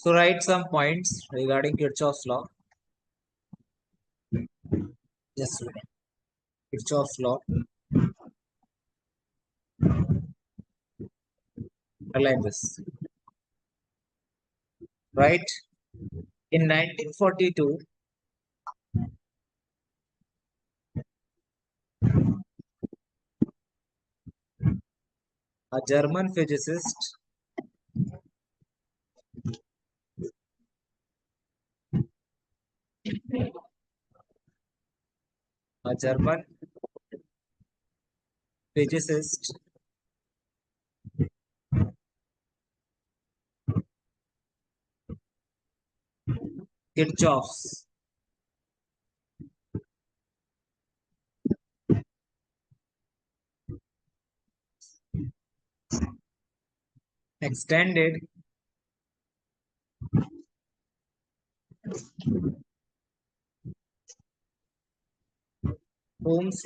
So write some points regarding Kirchhoff's law. Just Kirchhoff's law. Like this. Right? In 1942, a German physicist a German physicist Kirchhoff's extended Ohm's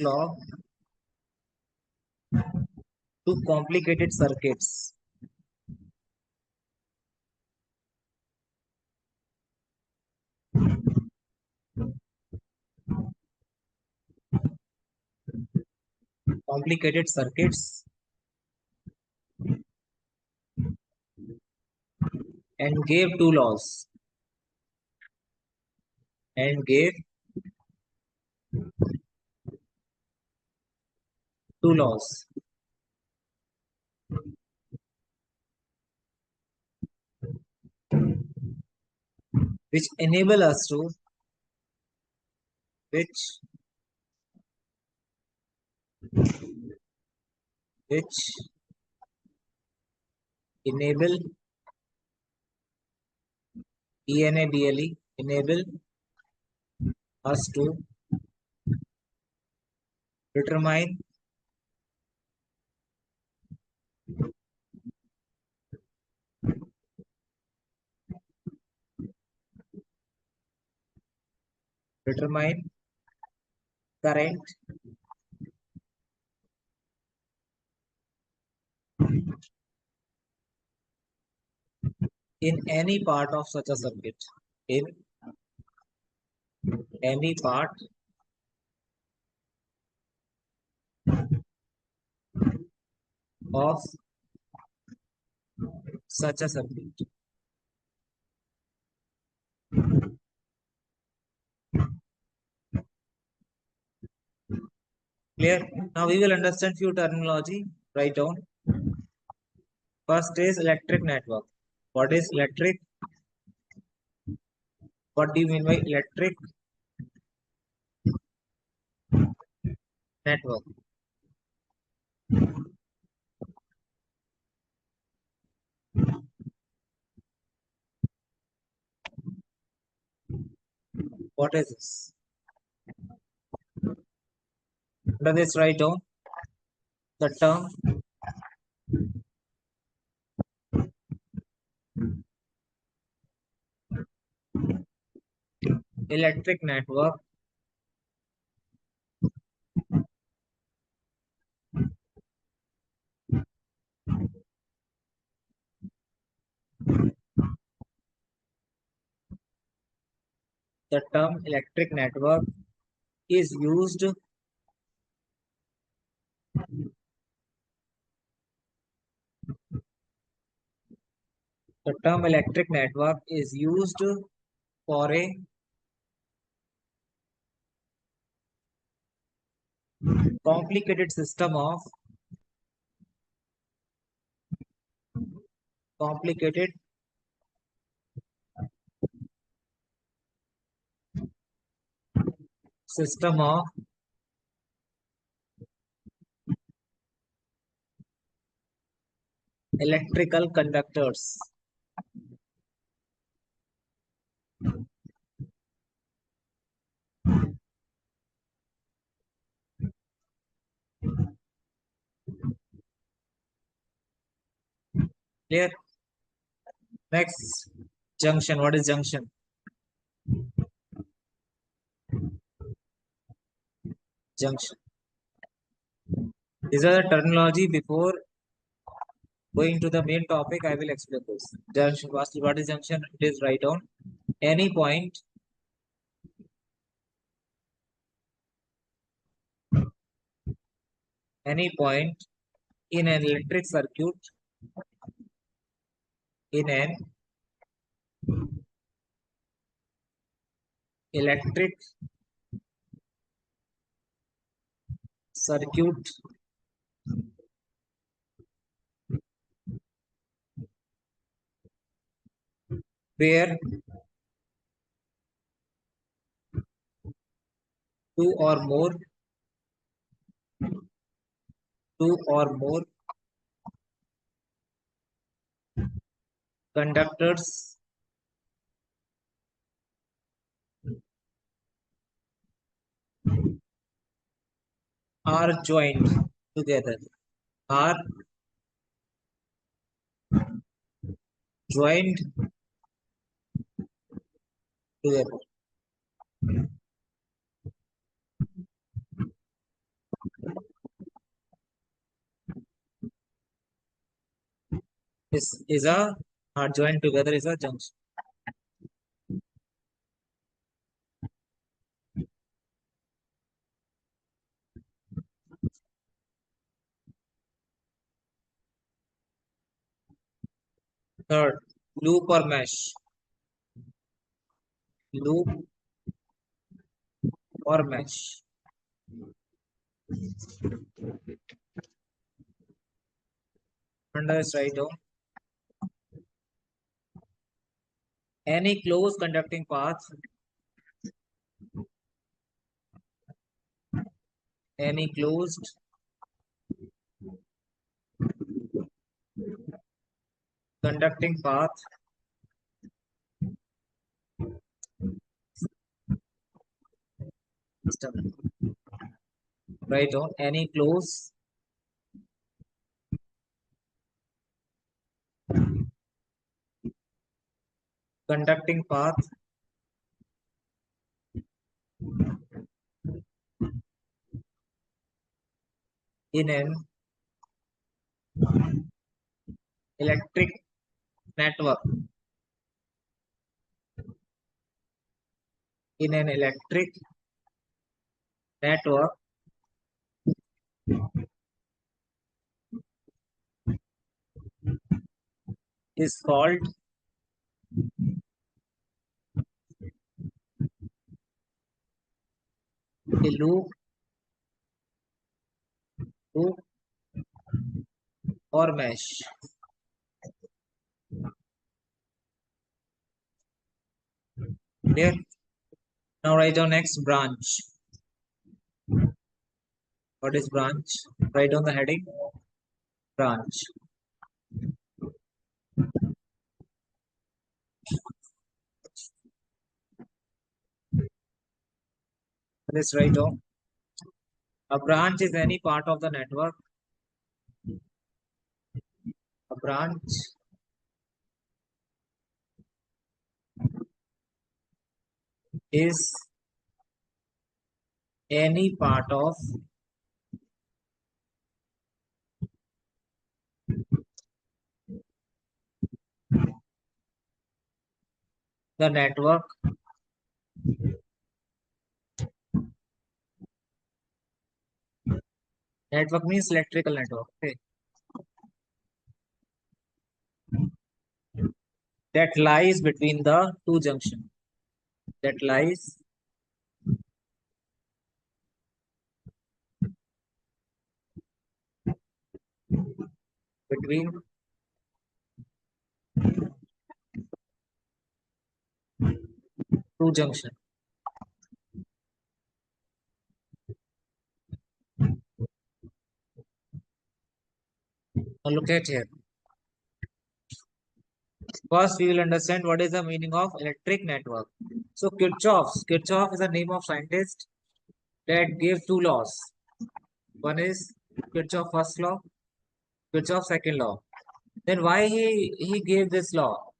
law to complicated circuits. Complicated circuits and gave two laws which enable us to which enable enable us to determine current in any part of such a circuit. In any part of such a circuit. Clear? Now we will understand few terminology. Write down. First is electric network. What is electric? What do you mean by electric network? What is this? Under this, write down the term electric network is used the term electric network is used for a complicated system of electrical conductors. Clear? Next, junction. What is junction? Junction. These are the terminology. Before going to the main topic, I will explain this. Junction, what is junction? It is write down any point, any point in an electric circuit, in an electric circuit where two or more, two or more conductors are joined together, are joined together. Is a are joined together is a junction. Third, loop or mesh. Loop or mesh. Under is right down. Any closed conducting path, any closed conducting path system. Right on. Any closed conducting path in an electric network. In an electric network is called a loop, loop or mesh. Clear? Now write down next branch. What is branch? Write down the heading branch. Let's write down. A branch is any part of the network. A branch is any part of the network network means electrical network, okay, that lies between the two junctions, that lies between two junctions. Now look at here. First, we will understand what is the meaning of electric network. So Kirchhoff is the name of scientist that gave two laws. One is Kirchhoff first law, Kirchhoff second law. Then why he gave this law?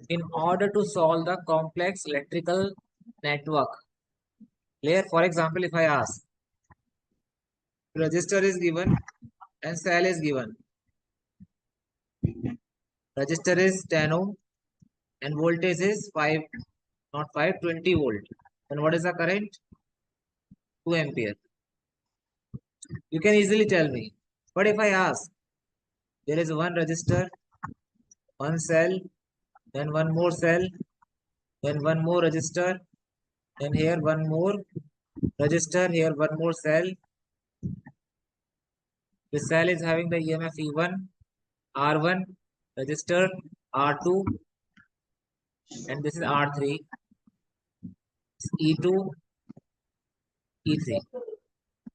In order to solve the complex electrical network. Clear? For example, if I ask, resistor is given, and cell is given. Resistor is 10 ohm and voltage is 5, not 5, 20 volt. And what is the current? 2 ampere. You can easily tell me. But if I ask, there is one resistor, one cell, then one more cell, then one more resistor, then here one more resistor, here one more cell. The cell is having the EMF E1, R1, resistor R2, and this is R3, E2, E3.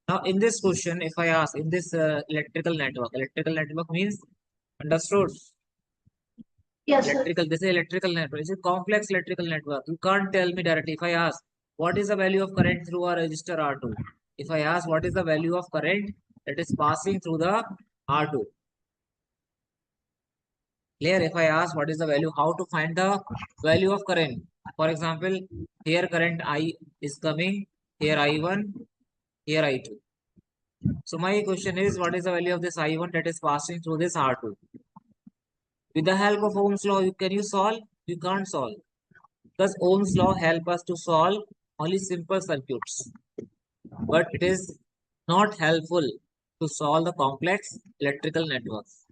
Now in this question, if I ask in this electrical network means understood. Yes, sir. This is electrical network. It's a complex electrical network. You can't tell me directly. If I ask what is the value of current through a resistor R2, if I ask what is the value of current that is passing through the R2, clear? If I ask what is the value, how to find the value of current? For example, here current I is coming, here I1, here I2. So my question is, what is the value of this I1 that is passing through this R2? With the help of Ohm's law, can you solve? You can't solve. Because Ohm's law help us to solve only simple circuits. But it is not helpful to solve the complex electrical networks.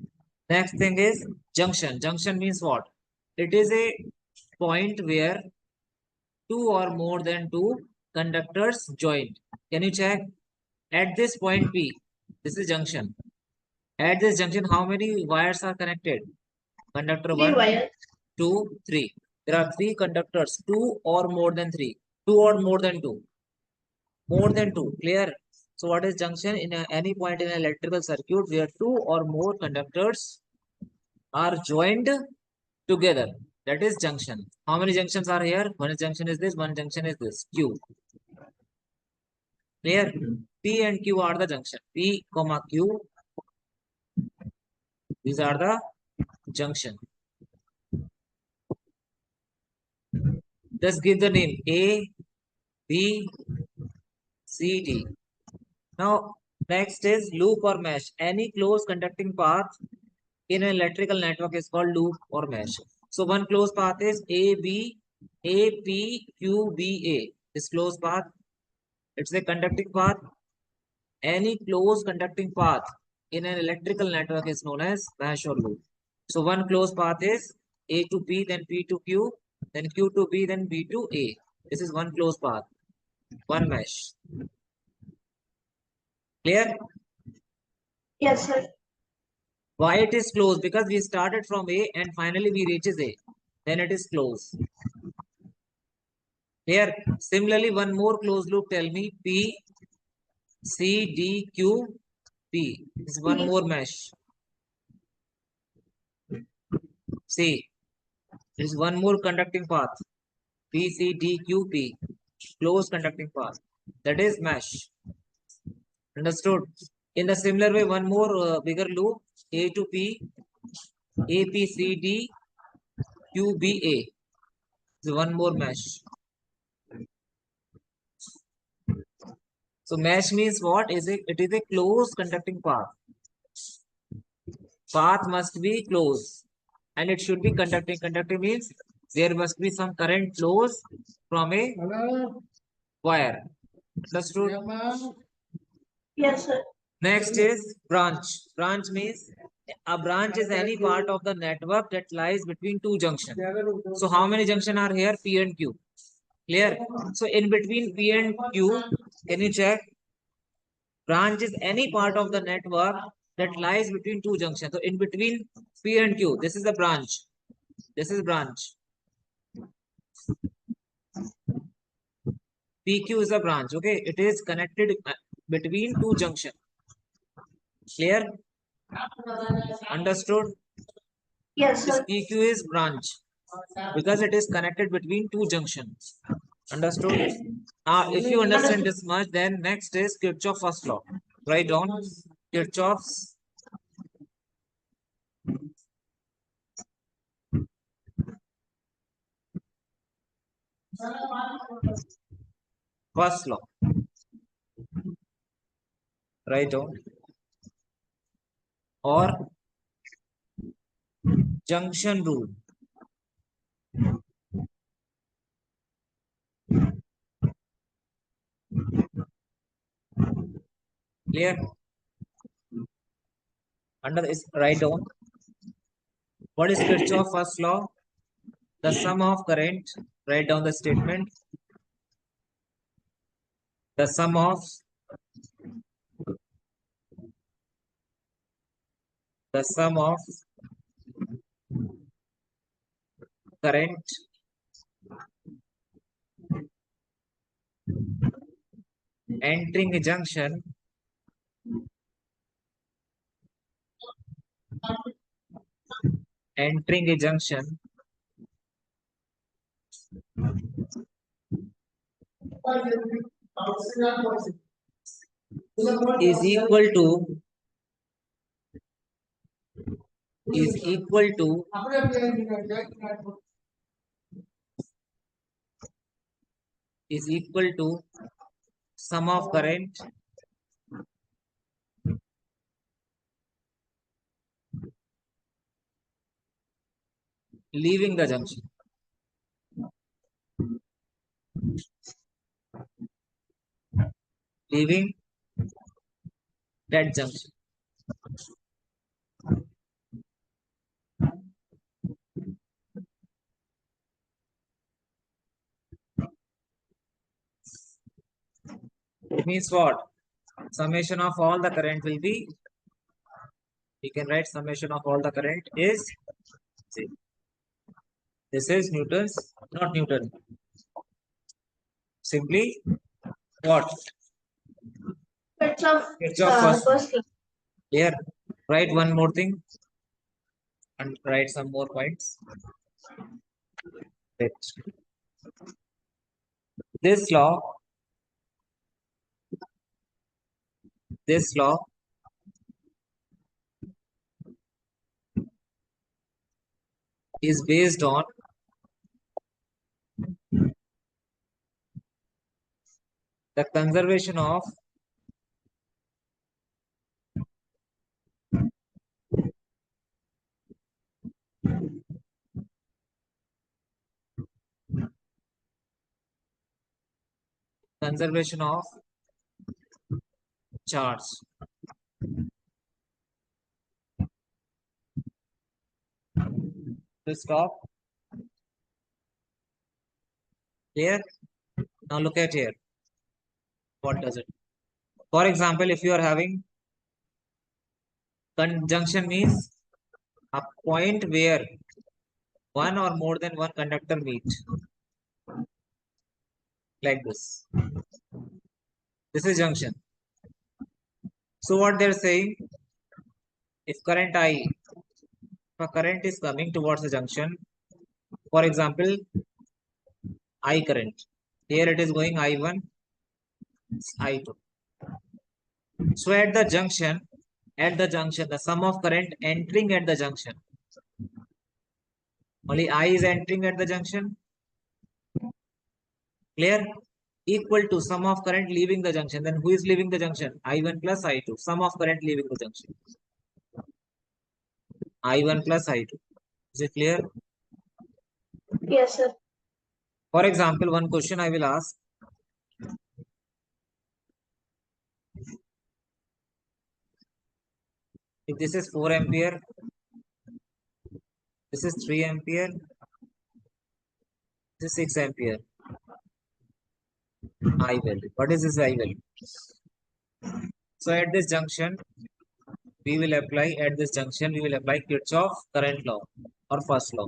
Next thing is junction. Junction means what? It is a point where two or more than two conductors join. Can you check? At this point P, this is junction. At this junction, how many wires are connected? Conductor 3 1, wires. 2, 3. There are 3 conductors, 2 or more than 3. 2 or more than 2. More than 2. Clear? So what is junction? In any point in an electrical circuit where 2 or more conductors are joined together. That is junction. How many junctions are here? One junction is this, one junction is this. Q. Clear? P and Q are the junction. P, comma Q. These are the junction. Just give the name A, B, C, D. Now, next is loop or mesh. Any closed conducting path in an electrical network is called loop or mesh. So, one closed path is A, B, A, P, Q, B, A. This closed path, it's a conducting path. Any closed conducting path in an electrical network is known as mesh or loop. So, one closed path is A to P, then P to Q, then Q to B, then B to A. This is one closed path, one mesh. Clear? Yes, sir. Why it is closed? Because we started from A and finally we reaches A. Then it is closed. Here, similarly, one more closed loop. Tell me P, C, D, Q, P. This is one P. more mesh. C. There is one more conducting path. P, C, D, Q, P. Closed conducting path. That is mesh. Understood? In the similar way, one more bigger loop. A to P, A, P, C, D, Q, B, A. So one more mesh. So mesh means what? It is a closed conducting path. Path must be closed and it should be conducting. Conducting means there must be some current flows from a wire. Understood? Yes, sir. Next is branch. Branch means a branch is any part of the network that lies between two junctions. So how many junctions are here? P and Q. Clear? So in between P and Q, can you check? Branch is any part of the network that lies between two junctions. So in between P and Q, this is a branch. This is branch. PQ is a branch. Okay, it is connected between two junctions. Clear? Understood? Yes, This sir. PQ is branch because it is connected between two junctions. Understood? If you understand Understood. this much, then next is Kirchhoff first law. Write down Kirchhoff's first law. Write down or junction rule. Clear? Under this, write down what is Kirchhoff first law? The sum of current. Write down the statement. The sum of current entering a junction is equal to sum of current leaving the junction. Leaving that junction. It means what? Summation of all the current will be, we can write summation of all the current is 0. This is Newton's, not Newton. Simply what? Kirchhoff first. First law. Here, write one more thing and write some more points. Right. This law is based on the conservation of charge. To stop. Here. Now look at here. What does it? For example, if you are having conjunction means a point where one or more than one conductor meet. Like this. This is junction. So what they're saying, if current I, if a current is coming towards the junction, for example, I current. Here it is going I1, I2. So at the junction, the sum of current entering at the junction. Only I is entering at the junction. Clear? Equal to sum of current leaving the junction. Then who is leaving the junction? I1 plus I2. Sum of current leaving the junction. I1 plus I2. Is it clear? Yes, sir. For example, one question I will ask. If this is 4 ampere, this is 3 ampere, this is 6 ampere. I value. What is this I value? So at this junction, we will apply Kirchhoff current law or first law.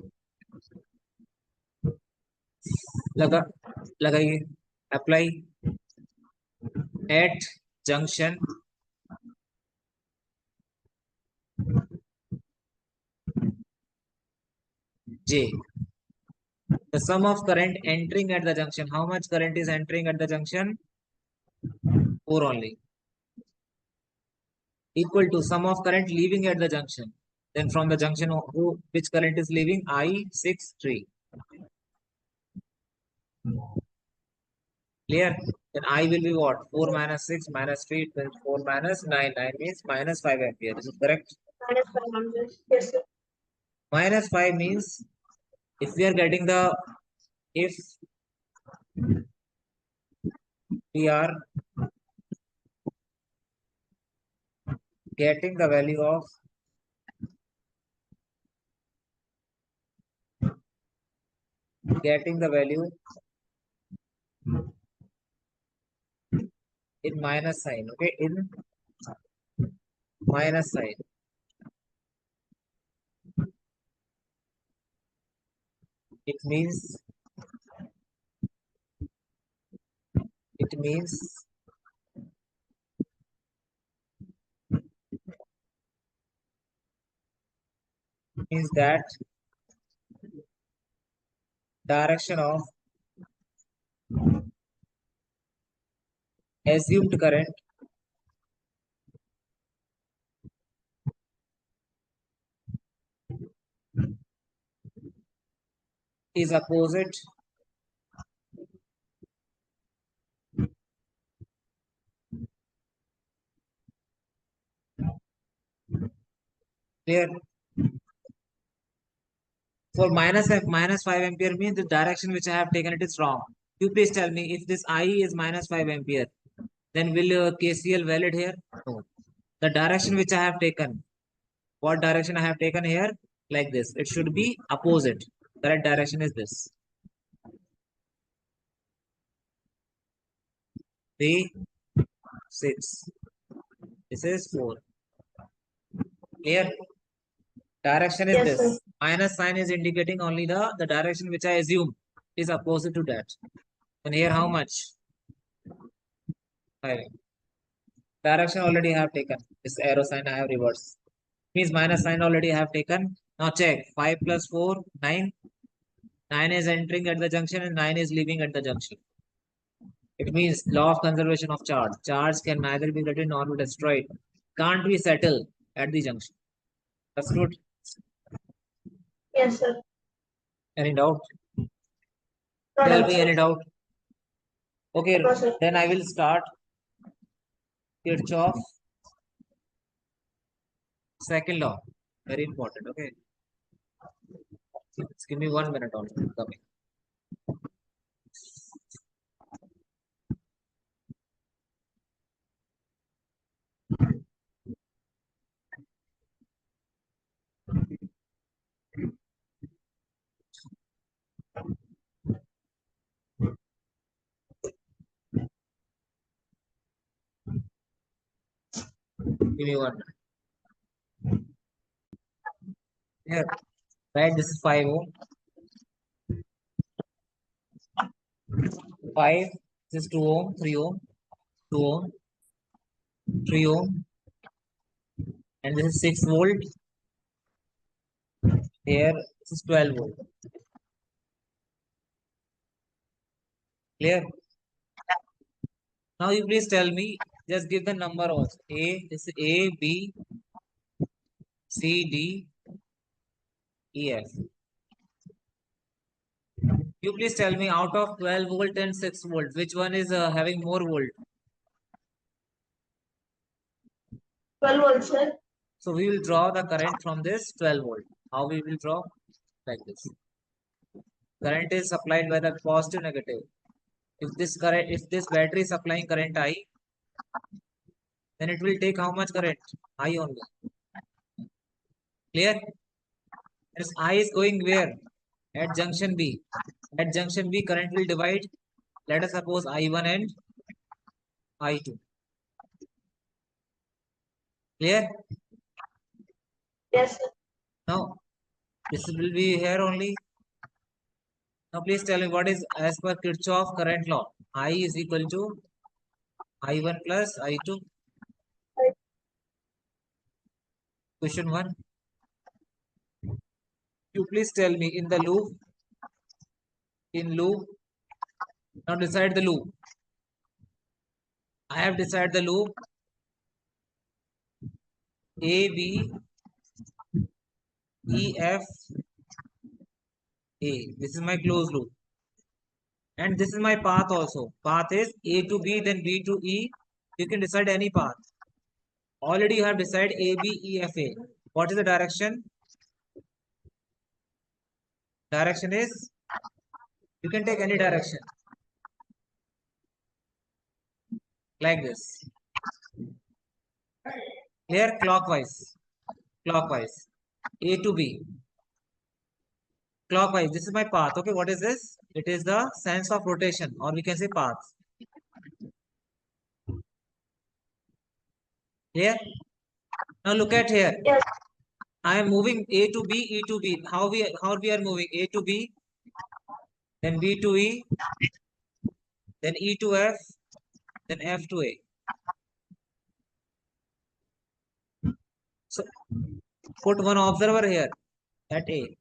लगाइए apply at junction J. The sum of current entering at the junction. How much current is entering at the junction? 4 only. Equal to sum of current leaving at the junction. Then from the junction, which current is leaving? I6 3. Clear? Then I will be what? 4 minus 6 minus 3, 4 minus 9. 9 means minus 5 ampere. Is it correct? minus 500. Yes, sir. Minus 5 means if we are getting the, if we are getting the value of getting the value in minus sign, okay, in minus sign, it means it means that direction of assumed current is opposite there. For minus 5 ampere means the direction which I have taken it is wrong. You please tell me if this I is minus 5 ampere, then will KCL valid here? No. The direction which I have taken, what direction I have taken here? Like this. It should be opposite. Correct direction is this. 3, 6. This is 4. Clear? Direction is Yes, sir. this. Minus sign is indicating only the direction which I assume is opposite to that. And here how much? 5. Direction already I have taken. This arrow sign I have reversed. Means minus sign already I have taken. Now check. 5 plus 4, 9. 9 is entering at the junction and 9 is leaving at the junction. It means law of conservation of charge. Charge can neither be created nor be destroyed. Can't be settled at the junction. That's good. Yes, sir. Any doubt? No Tell doubt, me sir. any doubt. Okay, No, sir. then I will start Kirchhoff second law. Very important. Okay. Just give me 1 minute only. Coming. Give me 1 minute. Here. Right, this is 5 ohm. 5, this is 2 ohm, 3 ohm, 2 ohm, 3 ohm, and this is 6 volt. Here, this is 12 volt. Clear? Now you please tell me, just give the number also. This is A, B, C, D, E, F. You please tell me out of 12 volt and 6 volt, which one is having more volt? 12 volts, sir. So we will draw the current from this 12 volt. How we will draw? Like this. Current is supplied by the positive negative. If this battery is supplying current I, then it will take how much current? I only. Clear? This I is going where? At junction B. At junction B, current will divide. Let us suppose I1 and I2. Clear? Yes, sir. Now, this will be here only. Now, please tell me what is as per Kirchhoff current law? I is equal to I1 plus I2. Question 1. You please tell me in the loop. In loop. Now, decide the loop. I have decided the loop A, B, E, F, A. This is my closed loop. And this is my path also. Path is A to B, then B to E. You can decide any path. Already you have decided A, B, E, F, A. What is the direction? Direction is, you can take any direction. Like this. Here clockwise. Clockwise. A to B. Clockwise. This is my path. Okay, what is this? It is the sense of rotation, or we can say path. Here. Now look at here. Yes. I am moving A to B, E to B. How we are moving? A to B, then B to E, then E to F, then F to A. So put one observer here at A.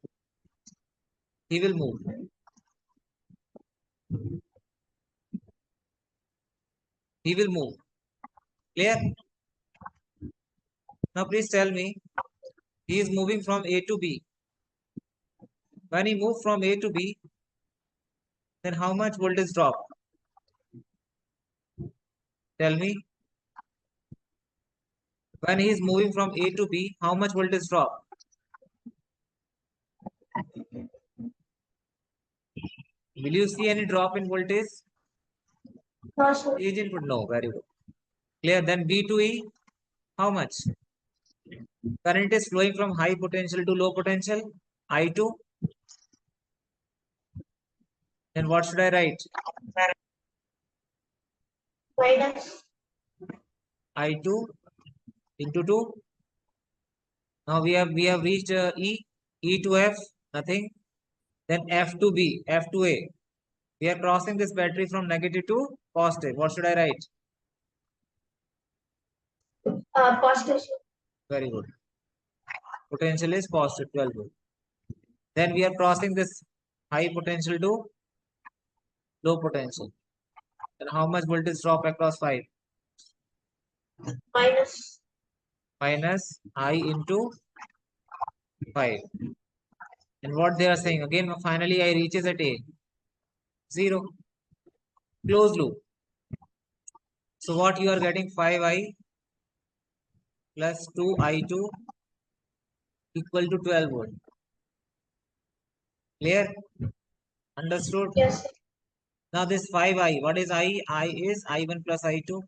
He will move. He will move. Clear? Now please tell me, he is moving from A to B. When he moves from A to B, then how much voltage drop? Tell me. When he is moving from A to B, how much voltage drop? Will you see any drop in voltage? No, sir. Age input? No. Very good. Clear? Then B to E, how much? Current is flowing from high potential to low potential. I2. Then what should I write? Minus. I2 into 2. Now we have reached E. E to F, nothing. Then F to B, F to A. We are crossing this battery from negative to positive. What should I write? Positive. Very good. Potential is positive 12 volt. Then we are crossing this high potential to low potential. Then how much voltage drop across 5? Minus. Minus I into 5. And what they are saying again, finally I reaches at A. 0. Closed loop. So what you are getting, 5I plus 2I2 equal to 12 volt. Clear? Understood? Yes, sir. Now this 5I, what is I? I is I1 plus I2.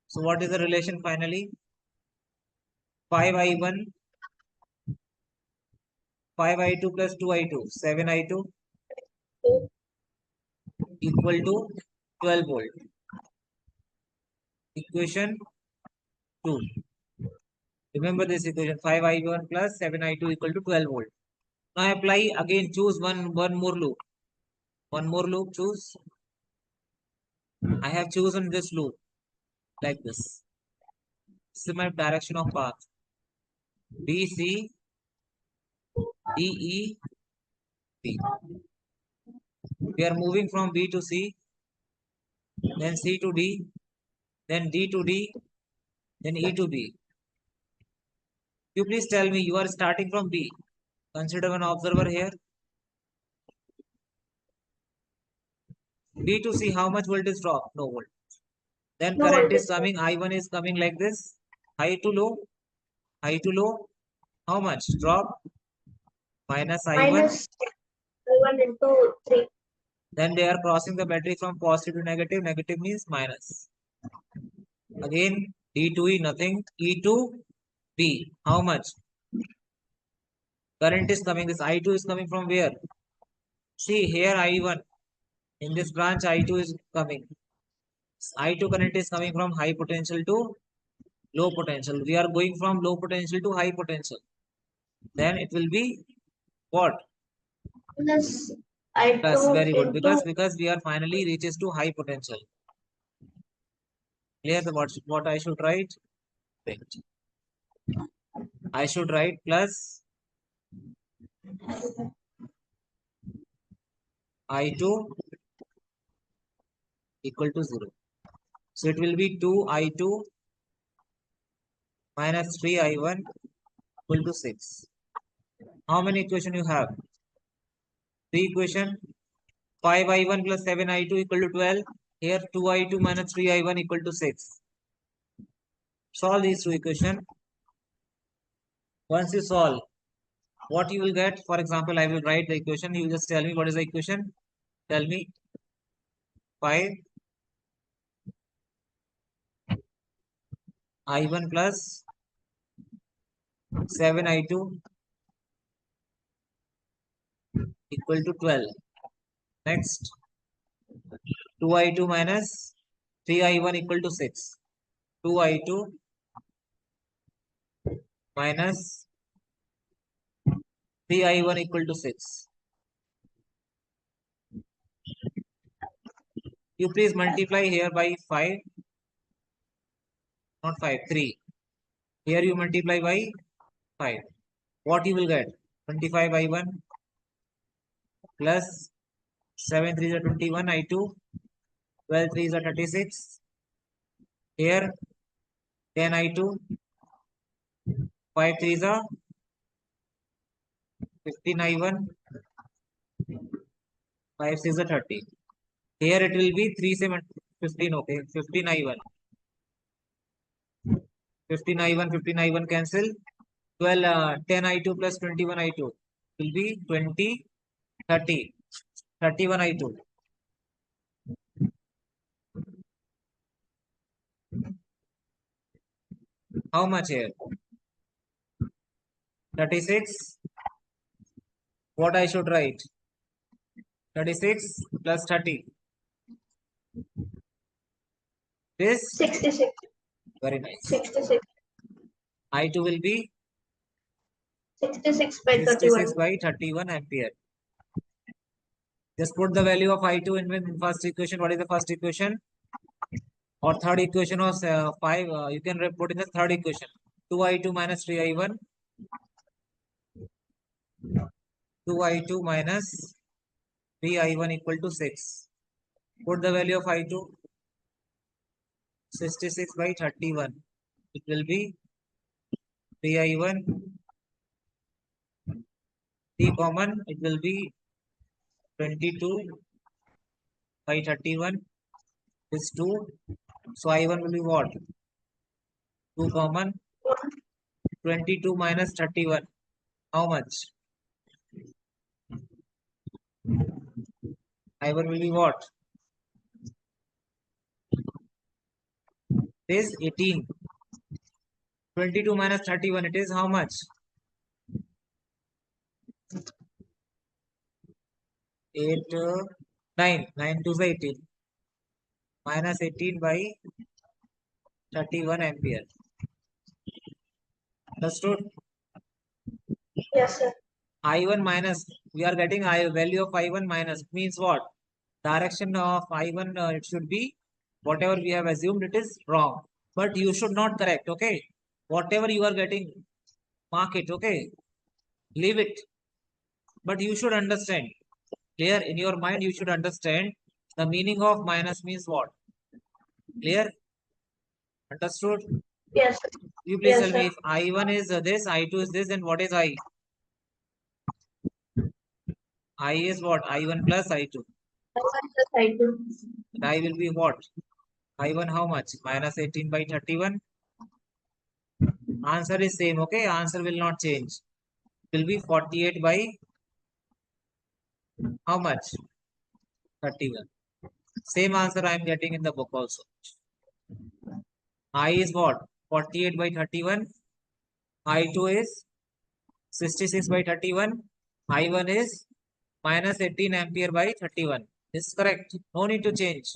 So what is the relation finally? 5I1, 5I2 plus 2I2, 7I2 equal to 12 volt. Equation 2. Remember this equation, 5I1 plus 7I2 equal to 12 volt. Now apply again, choose one more loop. One more loop, choose. I have chosen this loop like this. This is my direction of path. B, C, D, E, B. We are moving from B to C, then C to D, then D to D, then E to B. You please tell me, you are starting from B. Consider one observer here. B to C, how much voltage drop? No volt. Then No current voltage. is coming, I1 is coming like this. High to low, high to low. How much? Drop minus I1. Minus I1 into 3. Then they are crossing the battery from positive to negative. Negative means minus. Again, D to E, nothing. E to B, how much? Current is coming. This I2 is coming from where? See, here I1. In this branch, I2 is coming. I2 current is coming from high potential to low potential. We are going from low potential to high potential. Then it will be what? Plus Plus. I2 Very good. into Because we are finally reaches to high potential. Clear the what I should write? Wait. I should write plus I2 equal to 0. So it will be 2I2 minus 3I1 equal to 6. How many equation you have? 3 equation. 5I1 plus 7I2 equal to 12. Here 2I2 minus 3I1 equal to 6. Solve these two equations. Once you solve, what you will get? For example, I will write the equation. You just tell me what is the equation. Tell me 5 I1 plus 7 I2 equal to 12. Next, 2 I2 minus 3 I1 equal to 6. 2 I2 minus 3 I1 equal to 6. You please multiply here by 5, not 5, 3. Here you multiply by 5. What you will get? 25 I1 plus 7 3 is 21 I2, 12 3 is 36. Here 10 I2, 5 3 is 15 I1, 5 6 is 30. Here it will be 3 7 15. Okay, 15 I1. 15 I1, 15 I1 cancel. 10 I2 plus 21 I2 will be 20, 30, 31 I2. How much here? 36. What I should write? 36 plus 30. This 66. very nice. 66. I2 will be 66 by 66 31. by 31 ampere. Just put the value of I2 in first equation. What is the first equation? Or third equation of 5. You can put in the third equation. 2 I2 minus 3 I1. 2 I2 minus 3 I1 equal to 6. Put the value of I2. 66 by 31. It will be 3 I1. 3 common. It will be 22 by 31. This 2. So I1 will be what? 2 common. 22 minus 31. How much? I1 will be what? It is 18. 22 minus 31. It is how much? 8, 9. 9 to 18. Minus 18 by 31 ampere. Understood? Yes, sir. I1 minus, we are getting value of I1 minus means what? Direction of I1 it should be whatever we have assumed it is wrong. But you should not correct, okay? Whatever you are getting, mark it, okay? Leave it. But you should understand. Clear? In your mind, you should understand the meaning of minus means what? Clear? Understood? Yes, sir. You please Yes, tell me sir. if I1 is this, I2 is this, then what is I? I is what? I1 plus I2. I1 plus I2. And I will be what? I1 how much? Minus 18 by 31. Answer is same, okay? Answer will not change. It will be 48 by how much? 31. Same answer I am getting in the book also. I is what? 48 by 31. I2 is 66 by 31. I1 is minus 18 ampere by 31. This is correct. No need to change.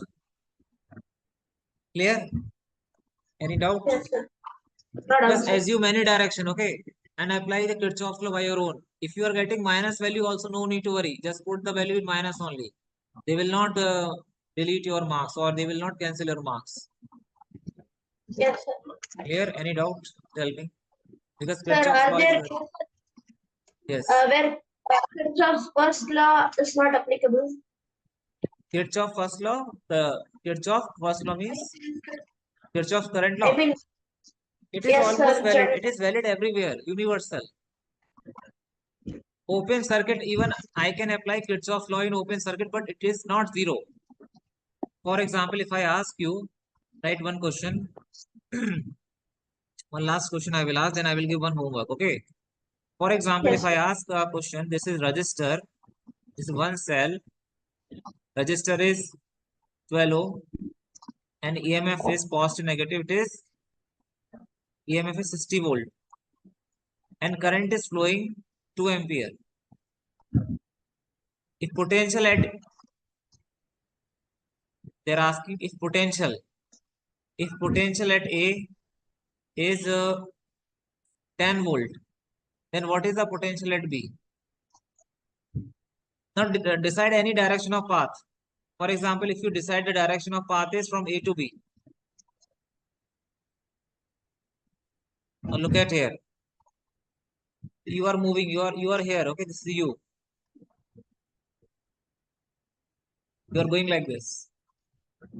Clear? Any doubt? Yes, sir. Not Just answer. assume any direction, okay? And apply the Kirchhoff's law by your own. If you are getting minus value, also no need to worry. Just put the value in minus only. They will not delete your marks or they will not cancel your marks. Yes, sir. Clear? Any doubt? Tell me. Because Sir, Kirchhoff's are law there is yes. where Kirchhoff's first law is not applicable? Kirchhoff first law. The Kirchhoff first law means Kirchhoff's current I law. mean, It is yes, almost sir. valid. It is valid everywhere. Universal. Open circuit. Even I can apply Kirchhoff's law in open circuit, but it is not zero. For example, if I ask you, write one question. One last question I will ask, then I will give one homework. Okay. For example, if Yes, I sir. ask a question, this is register. This is one cell. Register is 12 ohm and EMF is positive negative. It is EMF is 60 volt and current is flowing 2 ampere. If potential at they're asking if potential at A is 10 volt, then what is the potential at B? Now decide any direction of path. For example, if you decide the direction of path is from A to B, now look at here. You are moving. You are here. Okay, this is you. You are going like this.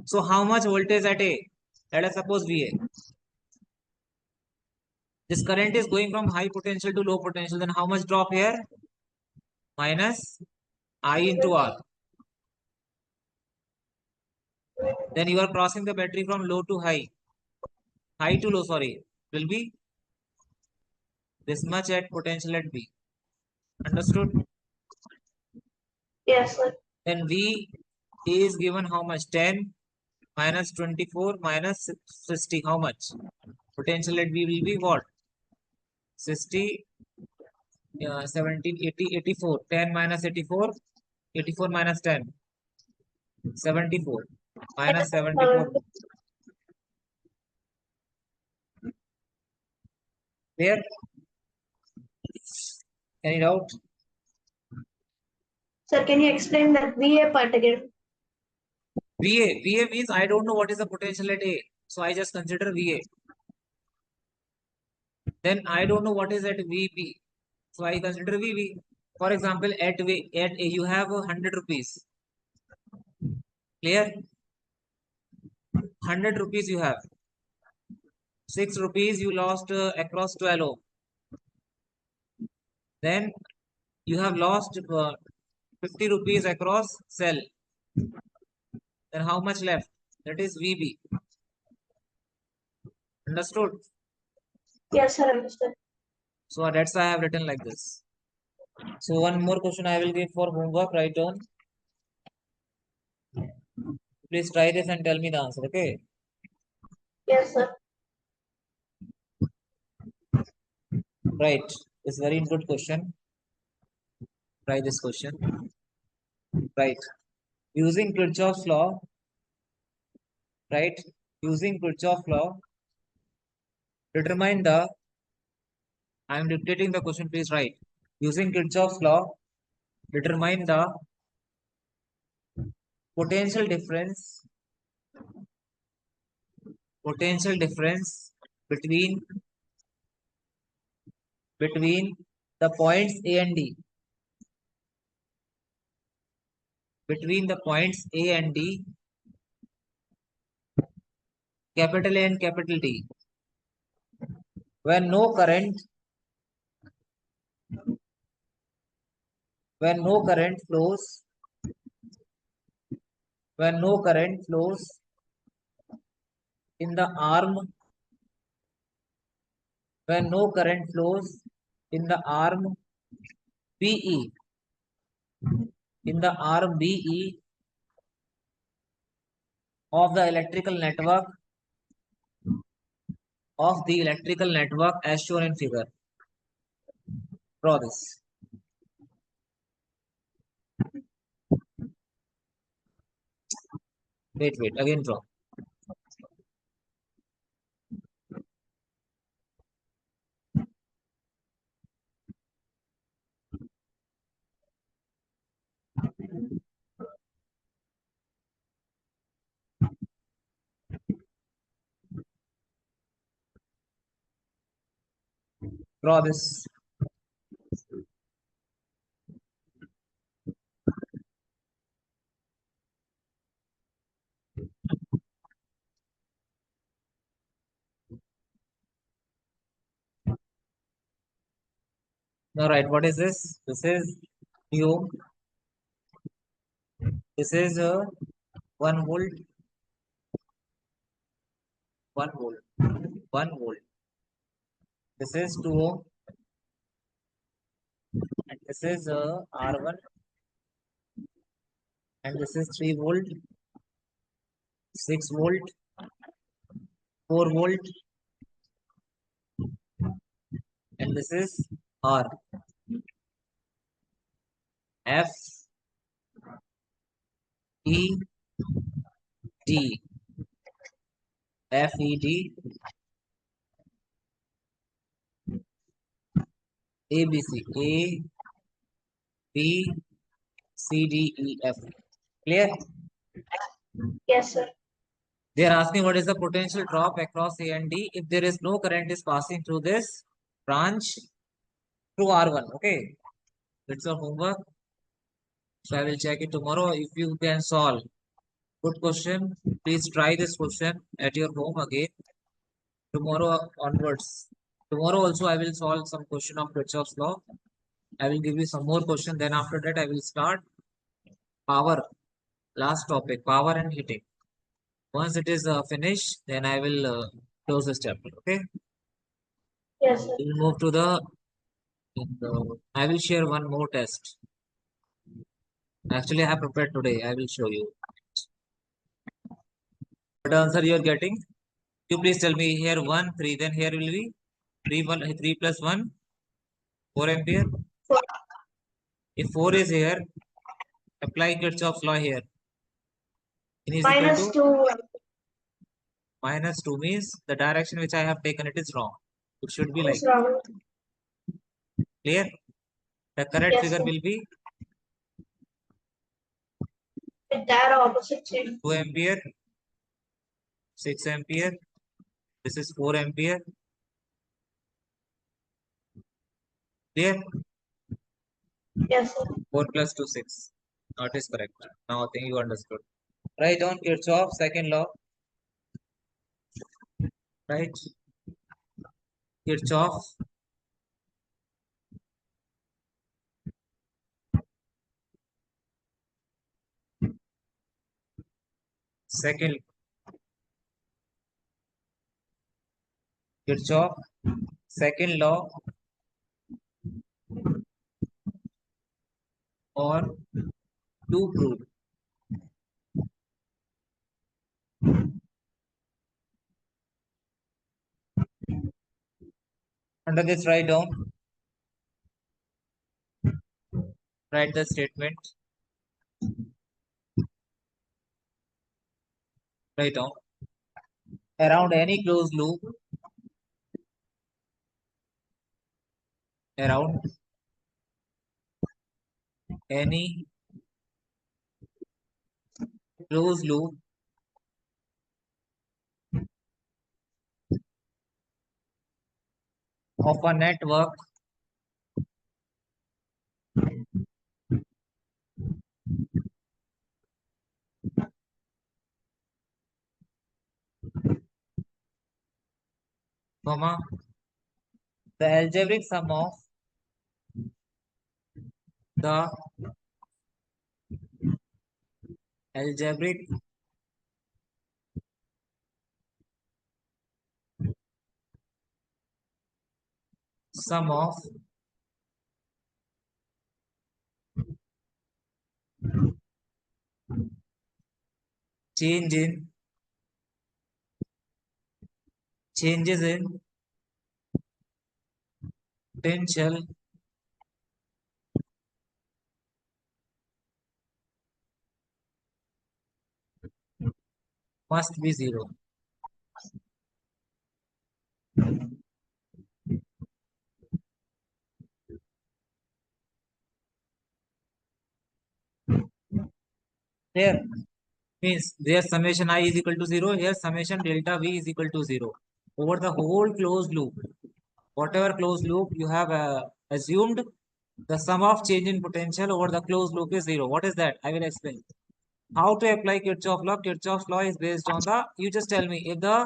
So how much voltage at A? Let us suppose VA. This current is going from high potential to low potential. Then how much drop here? Minus I into R. Then you are crossing the battery from low to high. High to low, sorry. Will be this much at potential at B. Understood? Yes, sir. Then V is given how much? 10 minus 24 minus 60. How much? Potential at B will be what? 60, 17, 80, 84. 10 minus 84. 84 minus 10. 74. Minus 74. There? Any doubt? Sir, can you explain that VA part again? VA means I don't know what is the potential at A. So I just consider VA. Then I don't know what is at VB. So I consider VB. For example, at A you have 100 rupees. Clear? 100 rupees you have. 6 rupees you lost across 12 ohm. Then you have lost 50 rupees across cell. Then how much left? That is VB. Understood? Yes, sir, understood. So that's why I have written like this. So one more question I will give for homework. Write on. Please try this and tell me the answer. Okay. Yes, sir. Right. It's very good question. Try this question. Right. Using Kirchhoff's law. Right. Using Kirchhoff's law. Determine the. I am dictating the question. Please write. Using Kirchhoff's law. Determine the potential difference. Potential difference between the points A and D. Between the points A and D. Capital A and capital D. When no current when no current flows when no current flows in the arm when no current flows in the arm BE in the arm BE of the electrical network as shown in figure. Draw this. Wait, again draw. Draw this. Now right, what is this? This is mu. This is 1 volt, 1 volt, 1 volt. This is 2 ohm and this is R1 and this is 3 volt, 6 volt, 4 volt and this is R, F, E, D, F, E, D, A, B, C, A, B, C, D, E, F. Clear? Yes, sir. They are asking what is the potential drop across A and D if there is no current is passing through this branch through R1. Okay, that's your homework. So I will check it tomorrow. If you can solve, good question. Please try this question at your home again tomorrow onwards. Tomorrow also I will solve some question of Kirchhoff's law. I will give you some more question. Then after that I will start power. Last topic, power and heating. Once it is finished, then I will close this chapter. Okay. Yes, sir. We will move to I will share one more test. Actually, I have prepared today. I will show you. What answer you are getting? You please tell me here 1, 3. Then here will be 3 plus 1, 4 ampere. If 4 is here, apply Kirchhoff's law here. N is equal Minus to 2. minus 2 means the direction which I have taken it is wrong. It should be like Is wrong. clear. The correct Yes, figure sir. will be With that opposite side. 2 ampere, 6 ampere. This is 4 ampere. Clear? Yes, sir. 4 plus 2, 6. Not is correct. Now I think you understood. Write down Kirchhoff's second law. Right? Kirchhoff second Kirchhoff second law or to prove. Under this write down. Write the statement. Write down. Around any closed loop. Around any closed loop of a network comma the algebraic sum of the algebraic sum of change in changes in potential must be zero. Here means their summation I is equal to 0. Here summation delta V is equal to 0. Over the whole closed loop, whatever closed loop you have assumed, the sum of change in potential over the closed loop is 0. What is that? I will explain. How to apply Kirchhoff law? Kirchhoff's law is based on the, you just tell me, if the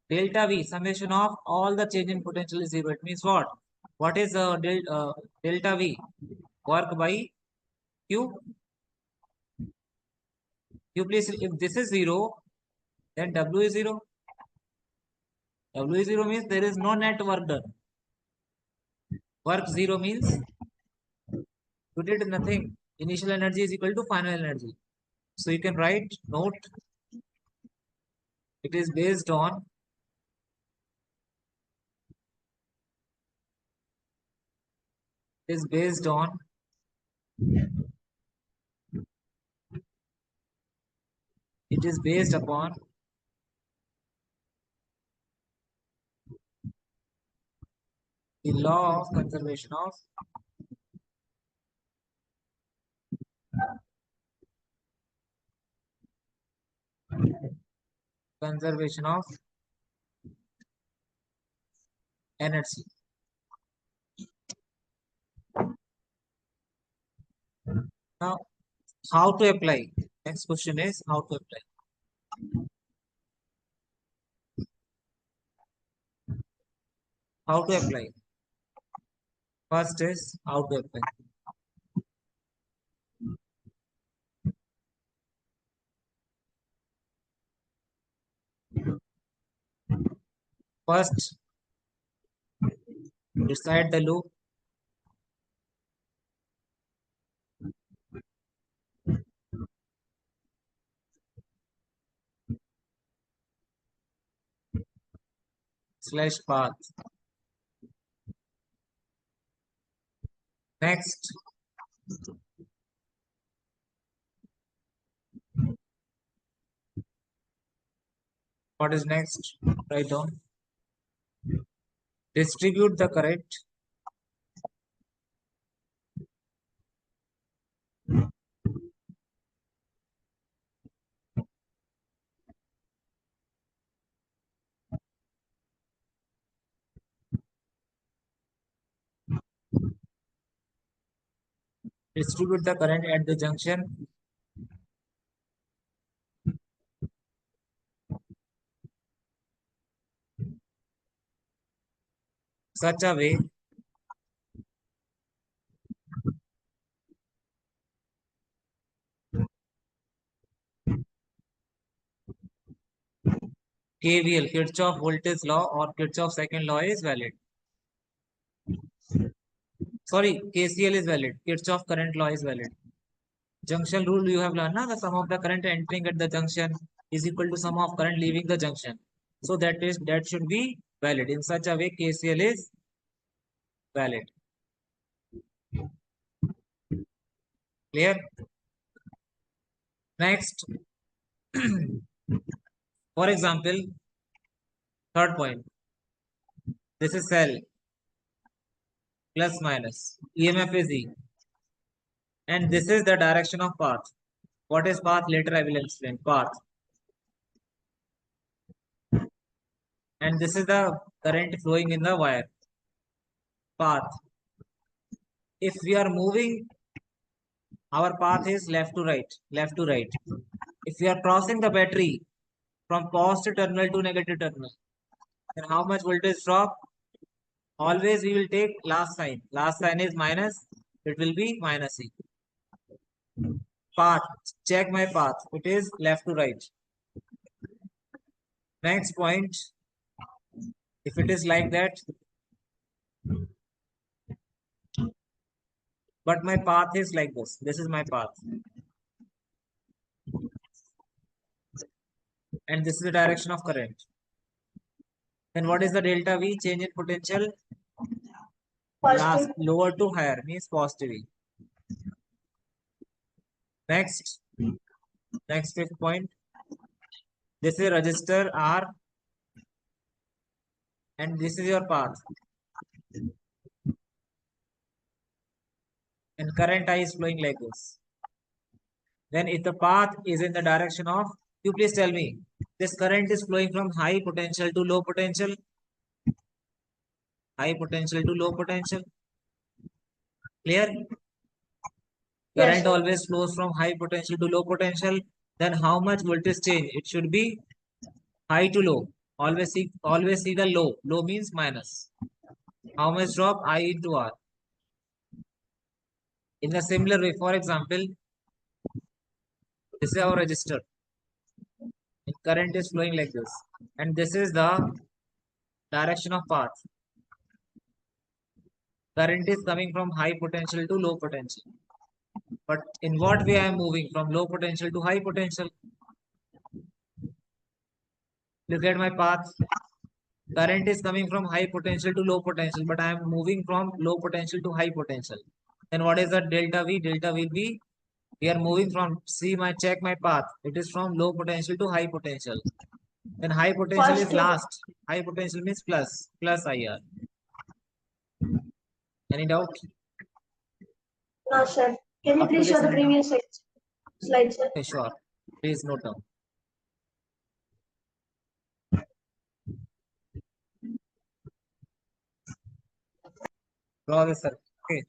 delta V, summation of all the change in potential is 0, it means what? What is delta V? Work by Q. Q please, if this is 0, then W is 0. W is 0 means there is no net work done. Work zero means you did nothing. Initial energy is equal to final energy. So you can write note. It is based on is based on it is based upon the law of conservation of energy. Now, how to apply? Next question is how to apply. How to apply? First is how to apply. First, decide the loop. Slash path. Next, what is next? Write down. Distribute the current. Distribute the current at the junction such a way KVL, Kirchhoff voltage law or Kirchhoff second law is valid. Sorry, KCL is valid. Kirchhoff current law is valid. Junction rule you have learned, na? The sum of the current entering at the junction is equal to sum of current leaving the junction. So that should be valid. In such a way, KCL is valid. Clear? Next, for example, third point. This is cell plus minus. EMF is E. And this is the direction of path. What is path? Later I will explain. Path. And this is the current flowing in the wire. Path. If we are moving, our path is left to right. Left to right. If we are crossing the battery from positive terminal to negative terminal, then how much voltage drop? Always we will take last sign. Last sign is minus. It will be minus E. Path. Check my path. It is left to right. Next point. If it is like that, but my path is like this. This is my path. And this is the direction of current. Then what is the delta V? Change in potential. Last, lower to higher means positive V. Next fifth point. This is resistor R and this is your path. And current I is flowing like this. Then if the path is in the direction of, you please tell me, this current is flowing from high potential to low potential. High potential to low potential. Clear? Yes, Current always flows from high potential to low potential. Then how much voltage change? It should be high to low. Always see the low. Low means minus. How much drop? I into R. In a similar way, for example, this is our resistor. And current is flowing like this. And this is the direction of path. Current is coming from high potential to low potential. But in what way I am moving from low potential to high potential? Look at my path. Current is coming from high potential to low potential, but I am moving from low potential to high potential. Then what is the delta V? Delta will be, we are moving from, check my path. It is from low potential to high potential. Then high potential is First, last. High potential means plus IR. Any doubt? no, sir. Can you Up to please show this the any doubt? previous slide, sir? Okay, sure. Please note down. Draw this circle. Okay.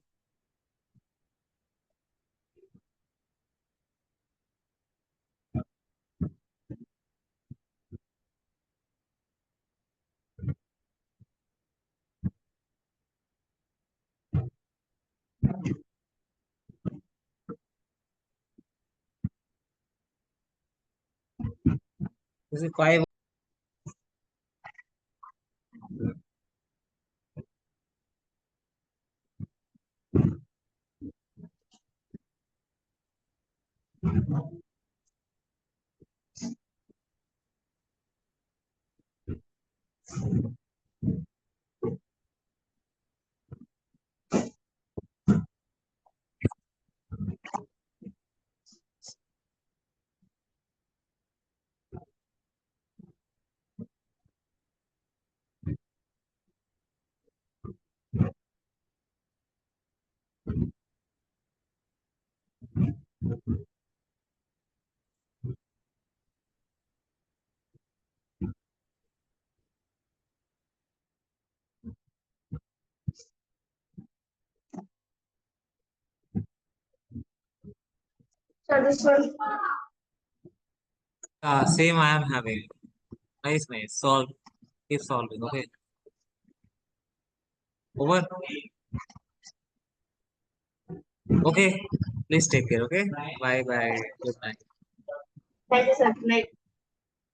This is 5. Sir, this one. Same I am having. Nice. Solve. Keep solving. Okay. Over. Okay. Please take care. Okay. Bye bye. Good night. Thank you, sir. Night.